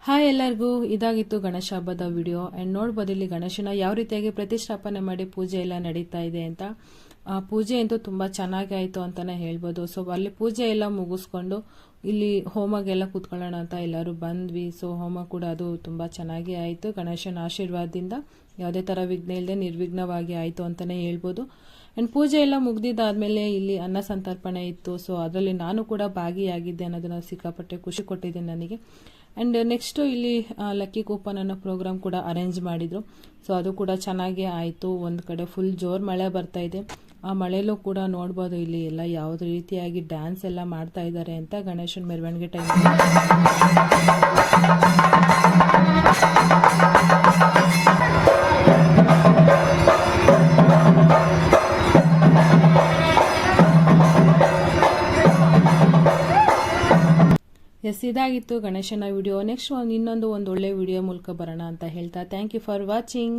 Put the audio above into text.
Hi ಎಲ್ಲರಿಗೂ, ಇದಾಗಿತ್ತು ಗಣೇಶ ಹಬ್ಬದ ವಿಡಿಯೋ. ಆ್ಯಂಡ್ ನೋಡ್ಬೋದು ಇಲ್ಲಿ ಗಣೇಶನ ಯಾವ ರೀತಿಯಾಗಿ ಪ್ರತಿಷ್ಠಾಪನೆ ಮಾಡಿ ಪೂಜೆ ಎಲ್ಲ ನಡೀತಾ ಇದೆ ಅಂತ. ಪೂಜೆ ಅಂತೂ ತುಂಬ ಚೆನ್ನಾಗಿ ಆಯಿತು ಅಂತಲೇ ಹೇಳ್ಬೋದು. ಸೊ ಅಲ್ಲಿ ಪೂಜೆ ಎಲ್ಲ ಮುಗಿಸ್ಕೊಂಡು ಇಲ್ಲಿ ಹೋಮಗೆಲ್ಲ ಕೂತ್ಕೊಳ್ಳೋಣ ಅಂತ ಎಲ್ಲರೂ ಬಂದ್ವಿ. ಸೊ ಹೋಮ ಕೂಡ ಅದು ತುಂಬ ಚೆನ್ನಾಗಿ ಆಯಿತು. ಗಣೇಶನ ಆಶೀರ್ವಾದದಿಂದ ಯಾವುದೇ ಥರ ವಿಘ್ನ ಇಲ್ಲದೆ ನಿರ್ವಿಘ್ನವಾಗಿ ಆಯಿತು ಅಂತಲೇ ಹೇಳ್ಬೋದು. ಆ್ಯಂಡ್ ಪೂಜೆ ಎಲ್ಲ ಮುಗ್ದಿದ್ದಾದಮೇಲೆ ಇಲ್ಲಿ ಅನ್ನ ಸಂತರ್ಪಣೆ ಇತ್ತು. ಸೊ ಅದರಲ್ಲಿ ನಾನು ಕೂಡ ಭಾಗಿಯಾಗಿದ್ದೆ ಅನ್ನೋದನ್ನು ಸಿಕ್ಕಾಪಟ್ಟೆ ಖುಷಿ ಕೊಟ್ಟಿದೆ ನನಗೆ. ಆ್ಯಂಡ್ ನೆಕ್ಸ್ಟು ಇಲ್ಲಿ ಲಕ್ಕಿ ಕೂಪನ್ ಅನ್ನೋ ಪ್ರೋಗ್ರಾಮ್ ಕೂಡ ಅರೇಂಜ್ ಮಾಡಿದರು. ಸೊ ಅದು ಕೂಡ ಚೆನ್ನಾಗೇ ಆಯಿತು. ಒಂದು ಕಡೆ ಫುಲ್ ಜೋರು ಮಳೆ ಬರ್ತಾ ಇದೆ. ಆ ಮಳೆಯಲ್ಲೂ ಕೂಡ ನೋಡ್ಬೋದು ಇಲ್ಲಿ ಎಲ್ಲ ಯಾವುದೇ ರೀತಿಯಾಗಿ ಡ್ಯಾನ್ಸ್ ಎಲ್ಲ ಮಾಡ್ತಾ ಇದ್ದಾರೆ ಅಂತ ಗಣೇಶನ ಮೆರವಣಿಗೆ ಟೈಮಲ್ಲಿ. ಇದಾಗಿತ್ತು ಗಣೇಶನ ವಿಡಿಯೋ. ನೆಕ್ಸ್ಟ್ ಇನ್ನೊಂದು ಒಳ್ಳೆ ವಿಡಿಯೋ ಮೂಲಕ ಬರೋಣ ಅಂತ ಹೇಳ್ತಾ ಥ್ಯಾಂಕ್ ಯು ಫಾರ್ ವಾಚಿಂಗ್.